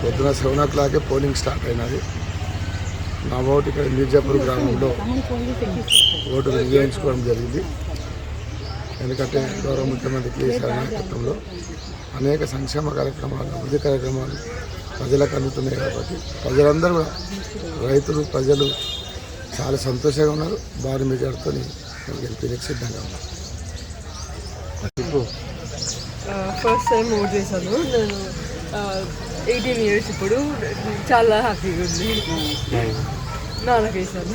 పొద్దున 7 o'clock polling start అయినది. నా ఓటు ఇక్కడ మిర్జాపూర్ గ్రామంలో ఓటు వినియోగించుకోవడం జరిగింది. ఎందుకంటే గౌరవ ముఖ్యమంత్రి కేసీఆర్ నాయకత్వంలో అనేక సంక్షేమ కార్యక్రమాలు, అభివృద్ధి కార్యక్రమాలు ప్రజలకు అందుతున్నాయి కాబట్టి ప్రజలందరూ కూడా, రైతులు, ప్రజలు చాలా సంతోషంగా ఉన్నారు. భారీ మెజార్టీతో గెలిపేందుకు సిద్ధంగా ఉన్నారు. ఫస్ట్ టైం ఓట్ చేశాను. నేను 18 years ఇప్పుడు చాలా హ్యాపీగా ఉంది. నాలుగేసాను.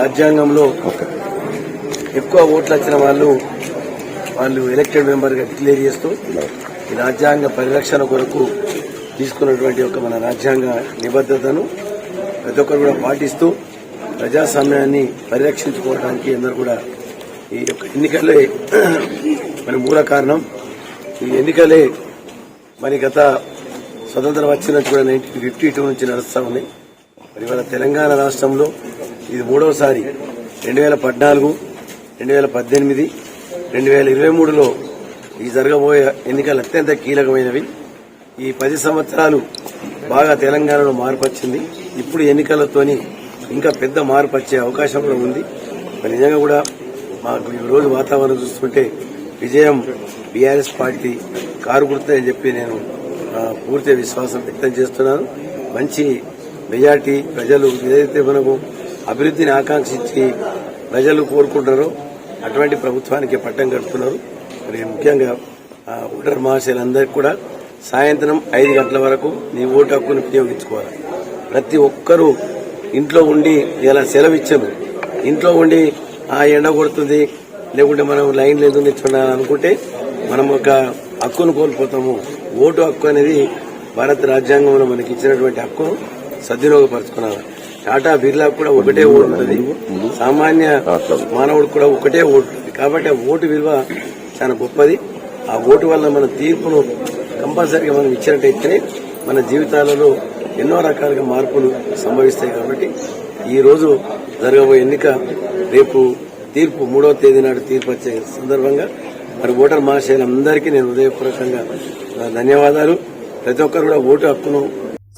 రాజ్యాంగంలో ఎక్కువ ఓట్లు వచ్చిన వాళ్ళు ఎలక్టెడ్ మెంబర్ గా డిక్లేర్ చేస్తూ ఈ రాజ్యాంగ పరిరక్షణ కొరకు తీసుకున్నటువంటి ఒక మన రాజ్యాంగ నిబద్ధతను ప్రతి ఒక్కరు కూడా పాటిస్తూ ప్రజాస్వామ్యాన్ని పరిరక్షించుకోవడానికి అందరూ కూడా ఈ యొక్క ఎన్నికలే మరి మూల కారణం. ఈ ఎన్నికలే మరి గత స్వతంత్రం వచ్చినట్టు కూడా 1952 నుంచి నడుస్తూ ఉన్నాయి. మరి ఇవాళ తెలంగాణ రాష్ట్రంలో ఇది మూడవసారి 2014, 2018, 2023లో ఈ జరగబోయే ఎన్నికలు అత్యంత కీలకమైనవి. ఈ 10 సంవత్సరాలు బాగా తెలంగాణలో మార్పు వచ్చింది. ఇప్పుడు ఎన్నికలతోని ఇంకా పెద్ద మార్పు వచ్చే అవకాశం కూడా ఉంది. మరి నిజంగా కూడా మాకు ఈ రోజు వాతావరణం చూస్తుంటే విజయం బీఆర్ఎస్ పార్టీ కారు గుర్తుందని చెప్పి నేను పూర్తి విశ్వాసం వ్యక్తం చేస్తున్నాను. మంచి మెజార్టీ ప్రజలు ఏదైతే మనకు అభివృద్ధిని ఆకాంక్షించి ప్రజలు కోరుకుంటారో అటువంటి ప్రభుత్వానికి పట్టం కడుతున్నారు. మరి ముఖ్యంగా ఓటర్ మహాశయులందరికీ కూడా సాయంత్రం 5 గంటల వరకు నీ ఓటు హక్కును వినియోగించుకోవాలి. ప్రతి ఒక్కరూ ఇంట్లో ఉండి ఇలా సెలవు ఇచ్చారు. ఇంట్లో ఉండి ఎండ కొడుతుంది, లేకుంటే మనం లైన్ లేదు నిల్చుండాలని అనుకుంటే మనం ఒక హక్కును కోల్పోతాము. ఓటు హక్కు అనేది భారత రాజ్యాంగంలో మనకి ఇచ్చినటువంటి హక్కును సద్వినియోగపరచుకున్నారు. టాటా బిర్లా కూడా ఒకటే ఓటు ఉంటుంది, సామాన్య మానవుడు కూడా ఒకటే ఓటు ఉంటుంది. కాబట్టి ఆ ఓటు విలువ చాలా గొప్పది. ఆ ఓటు వల్ల మన తీర్పును కంపల్సరీగా మనం ఇచ్చినట్టయితేనే మన జీవితాలలో ఎన్నో రకాలుగా మార్పులు సంభవిస్తాయి. కాబట్టి ఈ రోజు జరగబోయే ఎన్నిక రేపు తీర్పు 3వ తేదీ నాడు తీర్పు వచ్చే సందర్భంగా మరి ఓటర్ మహాశయులందరికీ నేను హృదయపూర్వకంగా ధన్యవాదాలు. ప్రతి ఒక్కరు కూడా ఓటు హక్కును.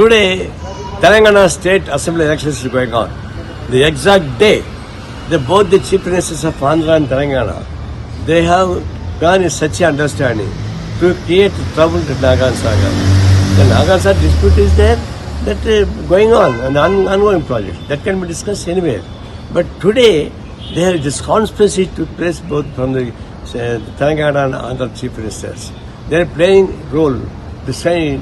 Today, Telangana State Assembly elections is going on. The exact day, both the chief ministers of Andhra and Telangana, they have gone in such an understanding to create trouble to Nagan Sagar. The Nagan Sagar dispute is there, that going on, an ongoing project that can be discussed anywhere. But today, there is this conspiracy to place both from the Telangana and Andhra chief ministers. They are playing role to say,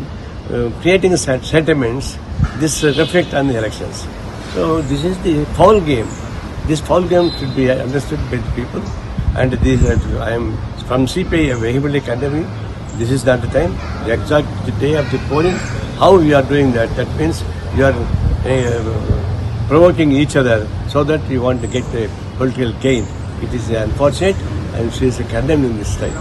creating sentiments. This reflect on the elections. So this is the foul game. This foul game should be understood by the people. And this, I am from CPI vehemently condemning. This is not the time. The exact day of the polling, how we are doing that, that means you are provoking each other so that you want to get a political gain. It is unfortunate and she is condemned in this time.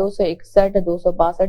261-262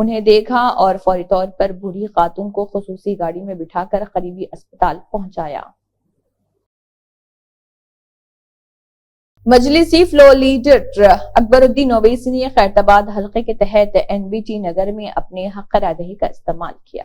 انہیں دیکھا اور فوری طور پر بوڑھی خاتون کو خصوصی گاڑی میں بٹھا کر قریبی اسپتال پہنچایا۔ مجلسی فلور لیڈر اکبر الدین اویسی نے خیرآباد حلقے کے تحت NBT نگر میں اپنے حق رائے کا استعمال کیا۔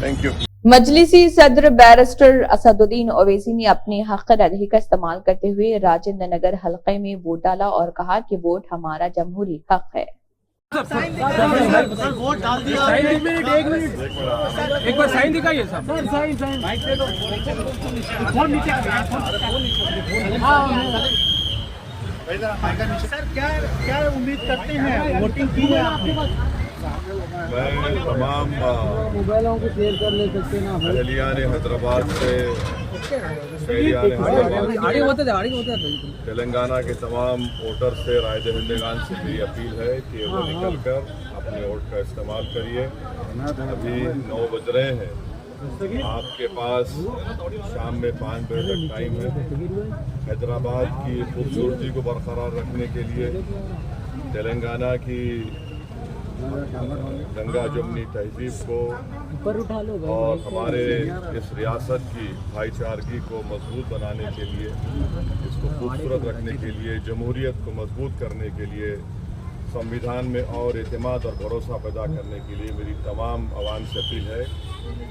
Thank you. مجلسی صدر بیرسٹر اسدالدین اویسی نے اپنے حق رائے کا استعمال کرتے ہوئے راجندر نگر حلقے میں ووٹ ڈالا اور کہا کہ ووٹ ہمارا جمہوری حق ہے۔ ووٹ ڈال دیا۔ ایک بار سائن دکھائیے سر۔ سر کیا امید کرتے ہیں ووٹنگ کی ہے آپ نے؟ میں تمام اہلیان حیدرآباد سے تلنگانہ کے تمام ووٹر سے رائے دہندگان سے میری اپیل ہے کہ وہ نکل کر اپنے ووٹ کا استعمال کریے۔ ابھی 9 بج رہے ہیں، آپ کے پاس شام میں 5 بجے تک ٹائم ہے۔ حیدرآباد کی خوبصورتی کو برقرار رکھنے کے لیے، تلنگانہ کی گنگا جمنی تہذیب کو اور ہمارے اس ریاست کی بھائی چارگی کو مضبوط بنانے کے لیے، اس کو خوبصورت رکھنے کے لیے، جمہوریت کو مضبوط کرنے کے لیے، سمویدھان میں اور اعتماد اور بھروسہ پیدا کرنے کے لیے میری تمام عوام سے اپیل ہے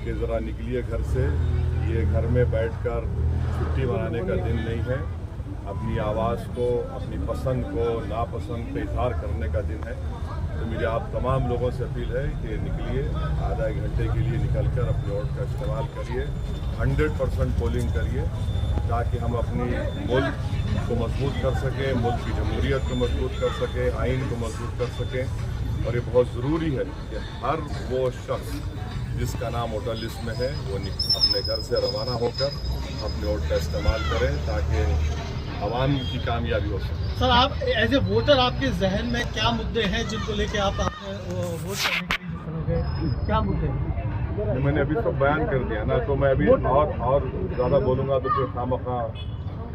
کہ ذرا نکلیے گھر سے۔ یہ گھر میں بیٹھ کر چھٹی منانے کا دن نہیں ہے، اپنی آواز کو، اپنی پسند کو، ناپسند کا اظہار کرنے کا دن ہے۔ تو میری آپ تمام لوگوں سے اپیل ہے کہ نکلیے، آدھا ایک گھنٹے کے لیے نکل کر اپنے ووٹ کا استعمال کریے، 100% پولنگ کریے، تاکہ ہم اپنی ملک کو مضبوط کر سکیں، ملک کی جمہوریت کو مضبوط کر سکیں، آئین کو مضبوط کر سکیں۔ اور یہ بہت ضروری ہے کہ ہر وہ شخص جس کا نام ووٹر لسٹ میں ہے وہ اپنے گھر سے روانہ ہو کر اپنے ووٹ کا استعمال کریں تاکہ عوام کی کامیابی ہو سکے۔ سر آپ ایز اے ووٹر آپ کے ذہن میں کیا مدعے ہیں جن کو لے کے آپ ووٹ کرنے کے لیے چلو گے؟ کیا مدعے ہیں؟ میں نے ابھی سب بیان کر دیا نا، تو میں ابھی اور زیادہ بولوں گا تو پھر خواہ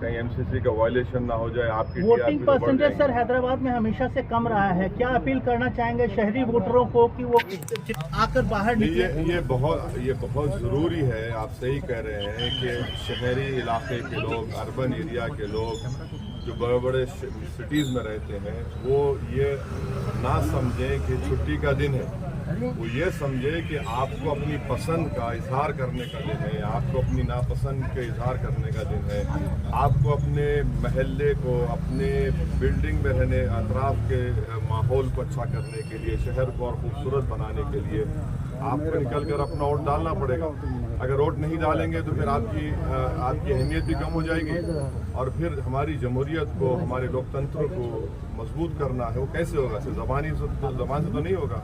کہیں MCC کا وائلیشن نہ ہو جائے، آپ کی ووٹنگ پرسنٹیج سر حیدرآباد میں ہمیشہ سے کم رہا ہے، کیا اپیل کرنا چاہیں گے شہری ووٹروں کو کہ وہ آ کر باہر نکلیں؟ یہ بہت ضروری ہے، آپ صحیح کہہ رہے ہیں کہ شہری علاقے کے لوگ، اربن ایریا کے لوگ جو بڑے بڑے سٹیز میں رہتے ہیں وہ یہ نہ سمجھیں کہ چھٹی کا دن ہے، وہ یہ سمجھے کہ آپ کو اپنی پسند کا اظہار کرنے کا دن ہے، آپ کو اپنی ناپسند کے اظہار کرنے کا دن ہے، آپ کو اپنے محلے کو، اپنے بلڈنگ میں رہنے اطراف کے ماحول کو اچھا کرنے کے لیے، شہر کو اور خوبصورت بنانے کے لیے آپ کو نکل کر اپنا ووٹ ڈالنا پڑے گا۔ اگر ووٹ نہیں ڈالیں گے تو پھر آپ کی اہمیت بھی کم ہو جائے گی، اور پھر ہماری جمہوریت کو، ہمارے لوکتنتر کو مضبوط کرنا ہے وہ کیسے ہوگا؟ صرف زبان سے تو نہیں ہوگا۔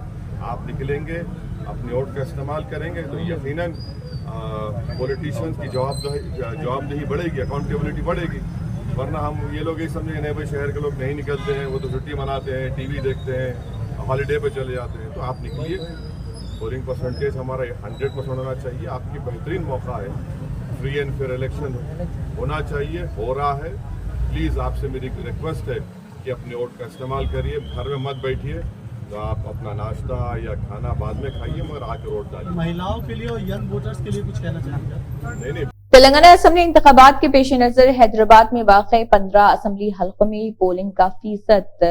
آپ نکلیں گے، اپنے ووٹ کا استعمال کریں گے تو یقیناً پولیٹیشینز کی جوابدہی بڑھے گی، اکاؤنٹیبلٹی بڑھے گی۔ ورنہ ہم یہ لوگ یہ سمجھیں گے نہیں بھائی شہر کے لوگ نہیں نکلتے ہیں، وہ تو چھٹی مناتے ہیں، ٹی وی دیکھتے ہیں، ہالیڈے پہ چلے جاتے ہیں۔ تو آپ نکلیے، پولنگ پرسنٹیج ہمارا 100% ہونا چاہیے۔ آپ کی بہترین موقع ہے، فری اینڈ فیئر الیکشن ہونا چاہیے، ہو رہا ہے۔ پلیز آپ سے میری ریکویسٹ ہے کہ اپنے ووٹ کا استعمال کریے، گھر میں مت بیٹھیے، تو آپ اپنا ناشتہ یا کھانا بعد میں کھائیے مگر آ کے ووٹ ڈالیے۔ مہیلاؤں کے لیے اور ینگ ووٹرز کے لیے کچھ کہنا چاہیں گے؟ نہیں تلنگانہ اسمبلی انتخابات کے پیش نظر حیدرآباد میں واقع 15 اسمبلی حلقوں میں پولنگ کا فیصد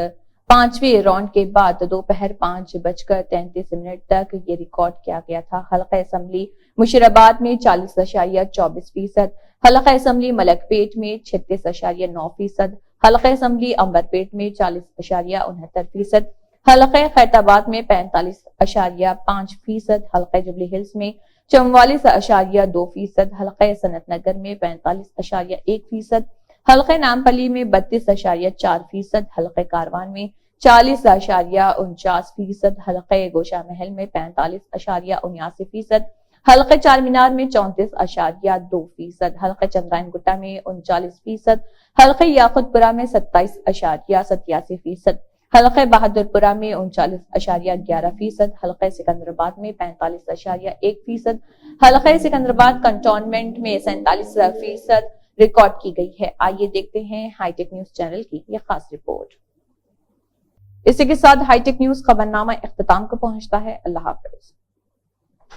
5ویں راؤنڈ کے بعد دوپہر 5:33 تک یہ ریکارڈ کیا گیا تھا۔ حلقہ اسمبلی مشیرآباد میں 40.24%، حلقہ اسمبلی ملک پیٹ میں 36.9%، حلقہ اسمبلی امبرپیٹ میں 40.69%، حلقہ خیرآباد میں 45.5%، حلقہ جوبلی ہلز میں 44.2%، حلقہ سنت نگر میں 45.1%، حلقہ نامپلی میں 32.4%، حلقہ کاروان میں 40.49%، حلقہ گوشہ محل میں 45.79%، حلقہ چار مینار میں 34.2%، حلقہ چندرائن گٹا میں 39%، حلقہ یاقوت پورہ میں 27.87%، حلقہ بہادرپورہ میں 39.11%، حلقہ سکندرآباد میں 45.1%، حلقہ سکندرآباد کنٹونمنٹ میں 47% ریکارڈ کی گئی ہے۔ آئیے دیکھتے ہیں ہائی ٹیک نیوز چینل کی یہ خاص رپورٹ۔ اسی کے ساتھ ہائی ٹیک نیوز خبرنامہ اختتام کو پہنچتا ہے۔ اللہ حافظ۔